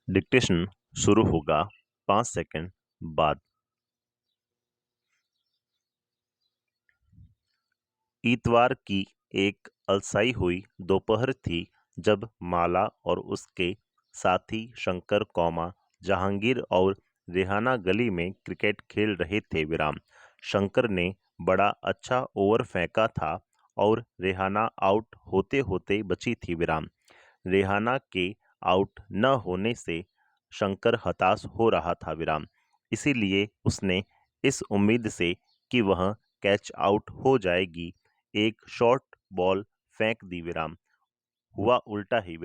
Dictation शुरू होगा 5 second बाद। इतवार की एक अलसाई हुई दोपहर थी जब माला और उसके साथी शंकर जहांगीर और रेहाना गली में क्रिकेट खेल रहे थे। शंकर ने बड़ा अच्छा ओवर फेंका था और रेहाना आउट होते होते बची थी। रेहाना के आउट न होने से शंकर हताश हो रहा था। इसीलिए उसने इस उम्मीद से कि वह कैच आउट हो जाएगी एक शॉर्ट बॉल फेंक दी। हुआ उल्टा ही।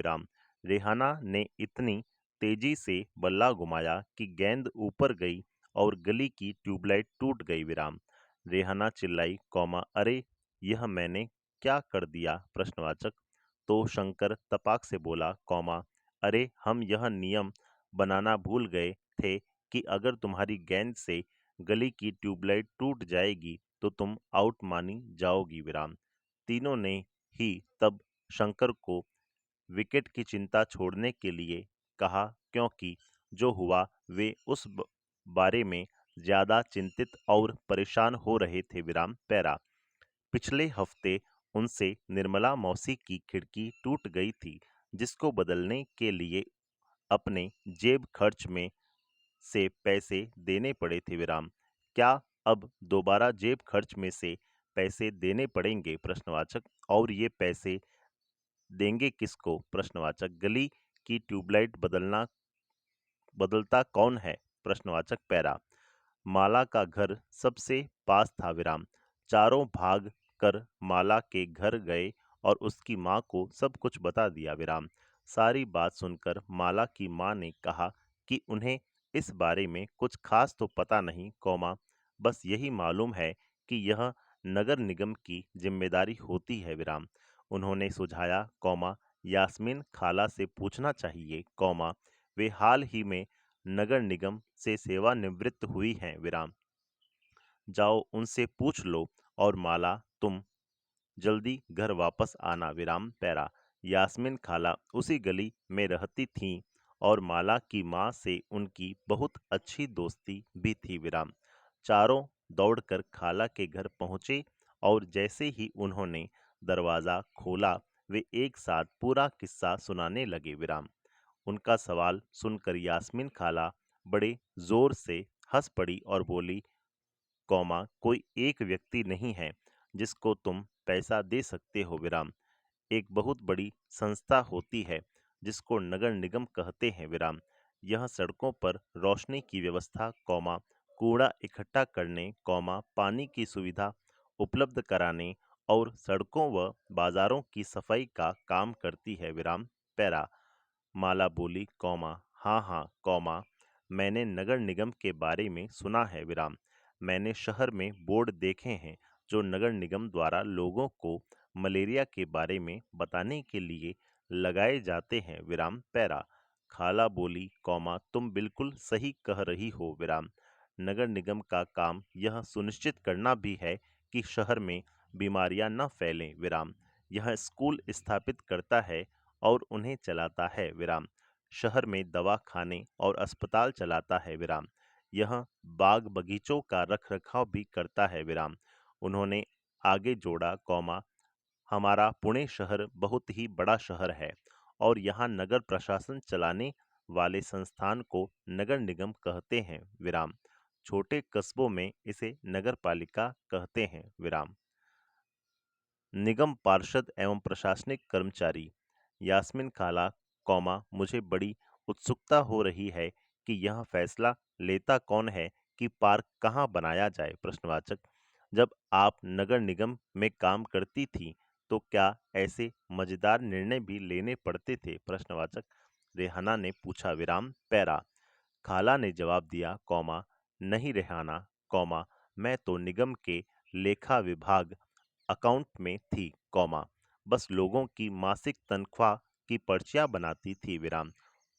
रेहाना ने इतनी तेजी से बल्ला घुमाया कि गेंद ऊपर गई और गली की ट्यूबलाइट टूट गई। रेहाना चिल्लाई, अरे यह मैंने क्या कर दिया? प्रश्नवाचक। तो शंकर तपाक से बोला, अरे हम यह नियम बनाना भूल गए थे कि अगर तुम्हारी गेंद से गली की ट्यूबलाइट टूट जाएगी तो तुम आउट मानी जाओगी। तीनों ने ही तब शंकर को विकेट की चिंता छोड़ने के लिए कहा, क्योंकि जो हुआ वे उस बारे में ज्यादा चिंतित और परेशान हो रहे थे। पिछले हफ्ते उनसे निर्मला मौसी की खिड़की टूट गई थी, जिसको बदलने के लिए अपने जेब खर्च में से पैसे देने पड़े थे। क्या अब दोबारा जेब खर्च में से पैसे देने पड़ेंगे? प्रश्नवाचक। और ये पैसे देंगे किसको? प्रश्नवाचक। गली की ट्यूबलाइट बदलता कौन है? प्रश्नवाचक। माला का घर सबसे पास था। चारों भाग कर माला के घर गए और उसकी माँ को सब कुछ बता दिया। सारी बात सुनकर माला की माँ ने कहा कि उन्हें इस बारे में कुछ खास तो पता नहीं, बस यही मालूम है कि यह नगर निगम की जिम्मेदारी होती है। उन्होंने सुझाया, यास्मीन खाला से पूछना चाहिए, वे हाल ही में नगर निगम से सेवानिवृत्त हुई हैं। जाओ उनसे पूछ लो। और माला, तुम जल्दी घर वापस आना। यास्मीन खाला उसी गली में रहती थीं और माला की माँ से उनकी बहुत अच्छी दोस्ती भी थी। चारों दौड़कर खाला के घर पहुंचे और जैसे ही उन्होंने दरवाज़ा खोला वे एक साथ पूरा किस्सा सुनाने लगे। उनका सवाल सुनकर यास्मीन खाला बड़े जोर से हंस पड़ी और बोली, कोई एक व्यक्ति नहीं है जिसको तुम पैसा दे सकते हो। एक बहुत बड़ी संस्था होती है जिसको नगर निगम कहते हैं। यह सड़कों पर रोशनी की व्यवस्था, कूड़ा इकट्ठा करने, पानी की सुविधा उपलब्ध कराने और सड़कों व बाजारों की सफाई का काम करती है। माला बोली, हाँ हाँ, मैंने नगर निगम के बारे में सुना है। मैंने शहर में बोर्ड देखे हैं जो नगर निगम द्वारा लोगों को मलेरिया के बारे में बताने के लिए लगाए जाते हैं। खाला बोली, तुम बिल्कुल सही कह रही हो। नगर निगम का काम यह सुनिश्चित करना भी है कि शहर में बीमारियां न फैलें। यह स्कूल स्थापित करता है और उन्हें चलाता है। शहर में दवा खाने और अस्पताल चलाता है। यह बाग बगीचों का रख रखाव भी करता है। उन्होंने आगे जोड़ा, हमारा पुणे शहर बहुत ही बड़ा शहर है और यहाँ नगर प्रशासन चलाने वाले संस्थान को नगर निगम कहते हैं। छोटे कस्बों में इसे नगर पालिका कहते हैं। निगम पार्षद एवं प्रशासनिक कर्मचारी। यास्मीन खाला, मुझे बड़ी उत्सुकता हो रही है कि यह फैसला लेता कौन है कि पार्क कहाँ बनाया जाए। प्रश्नवाचक। जब आप नगर निगम में काम करती थी तो क्या ऐसे मजेदार निर्णय भी लेने पड़ते थे? प्रश्नवाचक। रेहाना ने पूछा। खाला ने जवाब दिया, नहीं रेहाना, मैं तो निगम के लेखा विभाग अकाउंट में थी, बस लोगों की मासिक तनख्वाह की पर्चियां बनाती थी।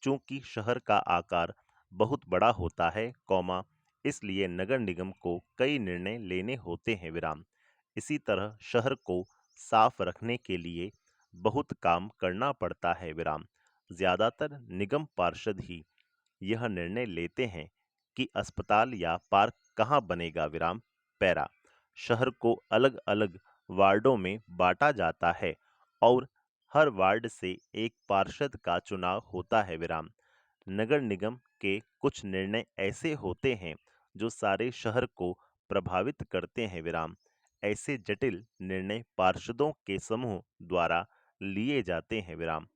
चूंकि शहर का आकार बहुत बड़ा होता है, इसलिए नगर निगम को कई निर्णय लेने होते हैं। इसी तरह शहर को साफ रखने के लिए बहुत काम करना पड़ता है। ज्यादातर निगम पार्षद ही यह निर्णय लेते हैं कि अस्पताल या पार्क कहाँ बनेगा। विराम पैरा शहर को अलग अलग वार्डों में बांटा जाता है और हर वार्ड से एक पार्षद का चुनाव होता है। विराम नगर निगम के कुछ निर्णय ऐसे होते हैं जो सारे शहर को प्रभावित करते हैं। विराम ऐसे जटिल निर्णय पार्षदों के समूह द्वारा लिए जाते हैं। विराम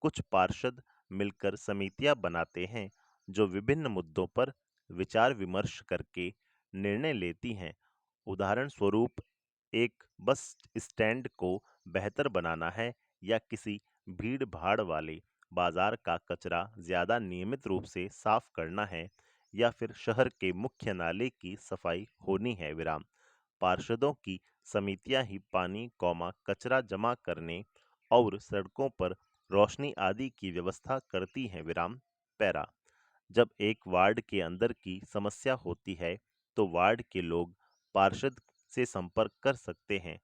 कुछ पार्षद मिलकर समितियां बनाते हैं जो विभिन्न मुद्दों पर विचार विमर्श करके निर्णय लेती हैं। उदाहरण स्वरूप, एक बस स्टैंड को बेहतर बनाना है, या किसी भीड़ भाड़ वाले बाजार का कचरा ज्यादा नियमित रूप से साफ करना है, या फिर शहर के मुख्य नाले की सफाई होनी है। विराम पार्षदों की समितियां ही पानी कचरा जमा करने और सड़कों पर रोशनी आदि की व्यवस्था करती हैं। विराम पैरा जब एक वार्ड के अंदर की समस्या होती है तो वार्ड के लोग पार्षद से संपर्क कर सकते हैं।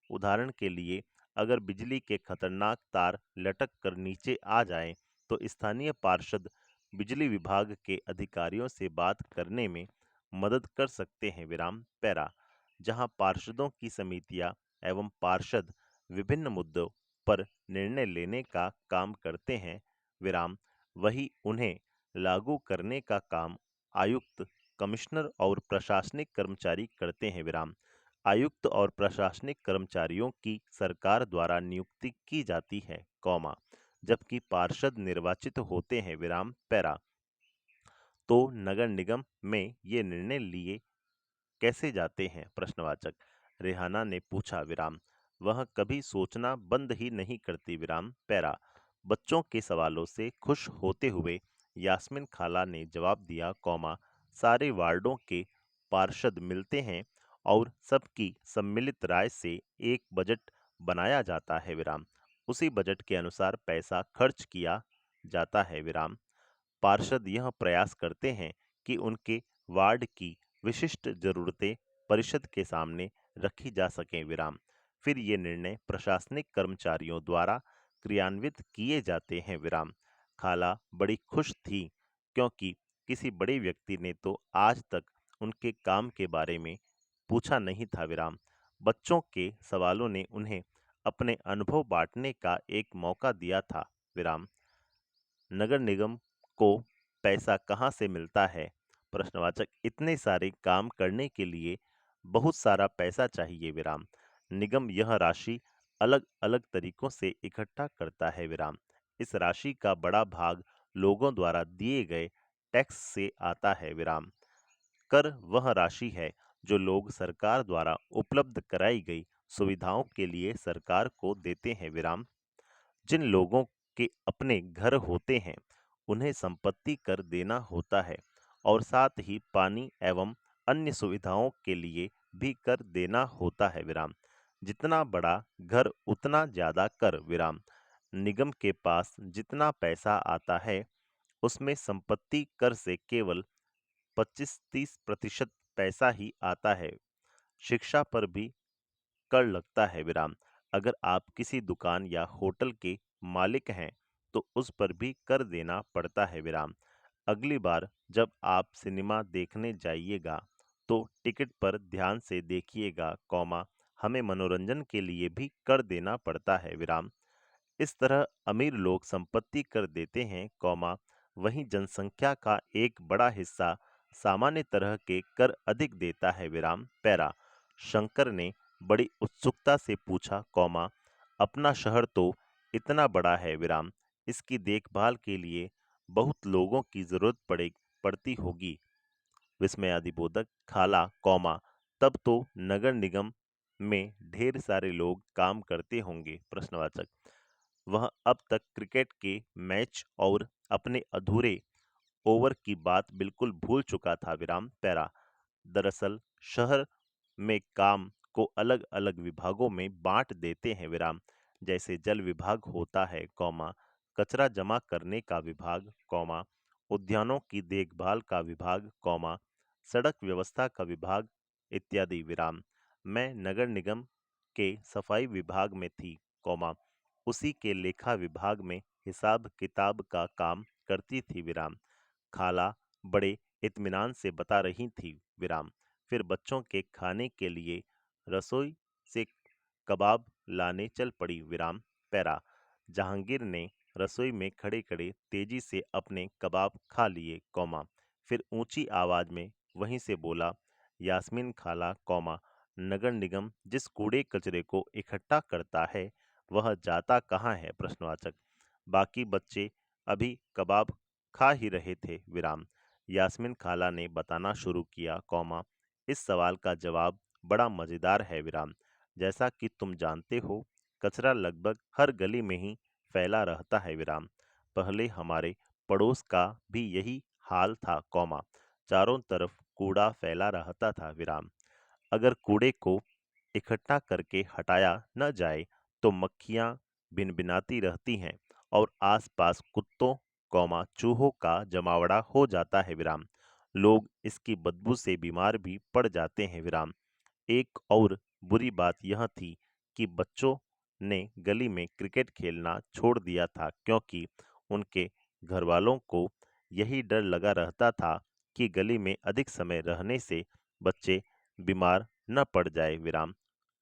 उदाहरण के लिए, अगर बिजली के खतरनाक तार लटक कर नीचे आ जाएं, तो स्थानीय पार्षद बिजली विभाग के अधिकारियों से बात करने में मदद कर सकते हैं। विराम पैरा जहां पार्षदों की समितियां एवं पार्षद विभिन्न मुद्दों पर निर्णय लेने का काम करते हैं, विराम वही उन्हें लागू करने का काम आयुक्त, कमिश्नर और प्रशासनिक कर्मचारी करते हैं। विराम आयुक्त और प्रशासनिक कर्मचारियों की सरकार द्वारा नियुक्ति की जाती है, जबकि पार्षद निर्वाचित होते हैं। विराम पैरा तो नगर निगम में ये निर्णय लिए कैसे जाते हैं? प्रश्नवाचक रेहाना ने पूछा। विराम वह कभी सोचना बंद ही नहीं करती। विराम पैरा बच्चों के सवालों से खुश होते हुए यास्मीन खाला ने जवाब दिया, सारे वार्डों के पार्षद मिलते हैं और सबकी सम्मिलित राय से एक बजट बनाया जाता है। विराम उसी बजट के अनुसार पैसा खर्च किया जाता है। विराम पार्षद यह प्रयास करते हैं कि उनके वार्ड की विशिष्ट जरूरतें परिषद के सामने रखी जा सकें। विराम फिर ये निर्णय प्रशासनिक कर्मचारियों द्वारा क्रियान्वित किए जाते हैं। विराम खाला बड़ी खुश थी क्योंकि किसी बड़े व्यक्ति ने तो आज तक उनके काम के बारे में पूछा नहीं था। विराम बच्चों के सवालों ने उन्हें अपने अनुभव बांटने का एक मौका दिया था। विराम नगर निगम को पैसा कहाँ से मिलता है? प्रश्नवाचक इतने सारे काम करने के लिए बहुत सारा पैसा चाहिए। विराम निगम यह राशि अलग अलग तरीकों से इकट्ठा करता है। विराम इस राशि का बड़ा भाग लोगों द्वारा दिए गए टैक्स से आता है। विराम कर वह राशि है जो लोग सरकार द्वारा उपलब्ध कराई गई सुविधाओं के लिए सरकार को देते हैं। विराम जिन लोगों के अपने घर होते हैं उन्हें संपत्ति कर देना होता है, और साथ ही पानी एवं अन्य सुविधाओं के लिए भी कर देना होता है। विराम जितना बड़ा घर उतना ज्यादा कर। विराम निगम के पास जितना पैसा आता है उसमें संपत्ति कर से केवल 25-30% पैसा ही आता है। शिक्षा पर भी कर लगता है। विराम अगर आप किसी दुकान या होटल के मालिक हैं तो उस पर भी कर देना पड़ता है। विराम अगली बार जब आप सिनेमा देखने जाइएगा तो टिकट पर ध्यान से देखिएगा, हमें मनोरंजन के लिए भी कर देना पड़ता है। विराम इस तरह अमीर लोग संपत्ति कर देते हैं, वहीं जनसंख्या का एक बड़ा हिस्सा सामान्य तरह के कर अधिक देता है। विराम पैरा शंकर ने बड़ी उत्सुकता से पूछा, अपना शहर तो इतना बड़ा है। विराम इसकी देखभाल के लिए बहुत लोगों की जरूरत पड़ती होगी। विस्मयादिबोधक खाला, तब तो नगर निगम में ढेर सारे लोग काम करते होंगे। प्रश्नवाचक वह अब तक क्रिकेट के मैच और अपने अधूरे ओवर की बात बिल्कुल भूल चुका था। विराम पैरा दरअसल शहर में काम को अलग अलग विभागों में बांट देते हैं। विराम जैसे जल विभाग होता है, कचरा जमा करने का विभाग, उद्यानों की देखभाल का विभाग, सड़क व्यवस्था का विभाग इत्यादि। विराम मैं नगर निगम के सफाई विभाग में थी, उसी के लेखा विभाग में हिसाब किताब का काम करती थी विराम। खाला बड़े इत्मीनान से बता रही थी विराम। फिर बच्चों के खाने के लिए रसोई से कबाब लाने चल पड़ी विराम। पैरा। जहांगीर ने रसोई में खड़े खड़े तेजी से अपने कबाब खा लिए कौमा। फिर ऊंची आवाज में वहीं से बोला, यास्मीन खाला कौमा, नगर निगम जिस कूड़े कचरे को इकट्ठा करता है वह जाता कहाँ है प्रश्नवाचक। बाकी बच्चे अभी कबाब खा ही रहे थे विराम। यास्मीन खाला ने बताना शुरू किया कौमा, इस सवाल का जवाब बड़ा मजेदार है विराम। जैसा कि तुम जानते हो, कचरा लगभग हर गली में ही फैला रहता है विराम। पहले हमारे पड़ोस का भी यही हाल था कौमा। चारों तरफ कूड़ा फैला रहता था विराम। अगर कूड़े को इकट्ठा करके हटाया न जाए तो मक्खियां भिनभिनाती रहती हैं और आसपास कुत्तों कौमा चूहों का जमावड़ा हो जाता है विराम। लोग इसकी बदबू से बीमार भी पड़ जाते हैं विराम। एक और बुरी बात यह थी कि बच्चों ने गली में क्रिकेट खेलना छोड़ दिया था क्योंकि उनके घर वालों को यही डर लगा रहता था कि गली में अधिक समय रहने से बच्चे बीमार न पड़ जाए विराम।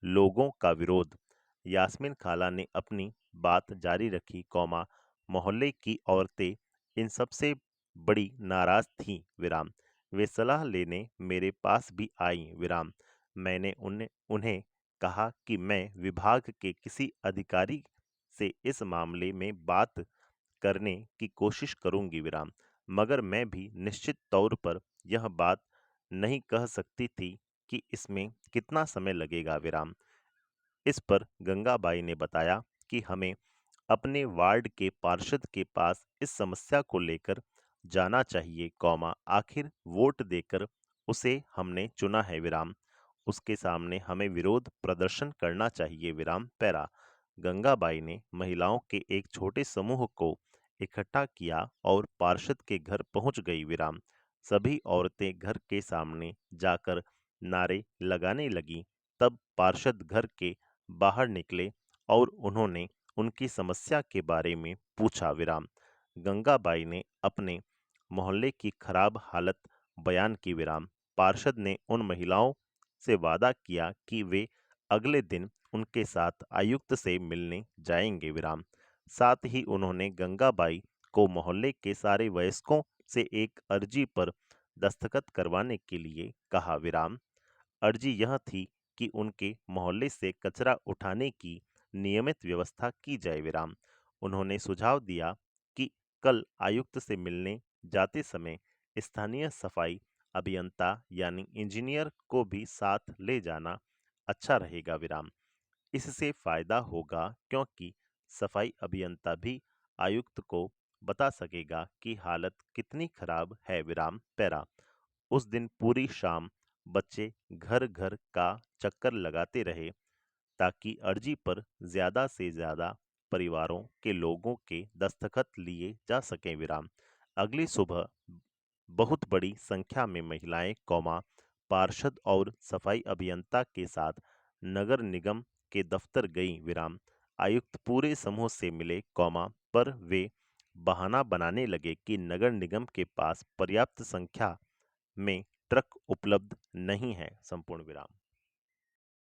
लोगों का विरोध। यास्मीन खाला ने अपनी बात जारी रखी कौमा, मोहल्ले की औरतें इन सबसे बड़ी नाराज थीं विराम। वे सलाह लेने मेरे पास भी आईं विराम। मैंने उन्हें उन्हें कहा कि मैं विभाग के किसी अधिकारी से इस मामले में बात करने की कोशिश करूंगी विराम। मगर मैं भी निश्चित तौर पर यह बात नहीं कह सकती थी कि इसमें कितना समय लगेगा विराम। इस पर गंगाबाई ने बताया कि हमें अपने वार्ड के पार्षद के पास इस समस्या को लेकर जाना चाहिए कौमा, आखिर वोट देकर उसे हमने चुना है विराम। उसके सामने हमें विरोध प्रदर्शन करना चाहिए विराम। पैरा। गंगाबाई ने महिलाओं के एक छोटे समूह को इकट्ठा किया और पार्षद के घर पहुंच गई विराम। सभी औरतें घर के सामने जाकर नारे लगाने लगीं। तब पार्षद घर के बाहर निकले और उन्होंने उनकी समस्या के बारे में पूछा विराम। गंगाबाई ने अपने मोहल्ले की खराब हालत बयान की विराम। पार्षद ने उन महिलाओं से वादा किया कि वे अगले दिन उनके साथ आयुक्त से मिलने जाएंगे विराम। साथ ही उन्होंने गंगाबाई को मोहल्ले के सारे वयस्कों से एक अर्जी पर दस्तखत करवाने के लिए कहा विराम। अर्जी यह थी कि उनके मोहल्ले से कचरा उठाने की नियमित व्यवस्था की जाए विराम। उन्होंने सुझाव दिया कि कल आयुक्त से मिलने जाते समय स्थानीय सफाई अभियंता यानी इंजीनियर को भी साथ ले जाना अच्छा रहेगा विराम। इससे फायदा होगा क्योंकि सफाई अभियंता भी आयुक्त को बता सकेगा कि हालत कितनी खराब है विराम। पैरा। उस दिन पूरी शाम बच्चे घर घर का चक्कर लगाते रहे ताकि अर्जी पर ज्यादा से ज्यादा परिवारों के लोगों के दस्तखत लिए जा सकें विराम। अगली सुबह बहुत बड़ी संख्या में महिलाएं कौमा पार्षद और सफाई अभियंता के साथ नगर निगम के दफ्तर गईं विराम। आयुक्त पूरे समूह से मिले कौमा पर वे बहाना बनाने लगे कि नगर निगम के पास पर्याप्त संख्या में ट्रक उपलब्ध नहीं है। संपूर्ण विराम।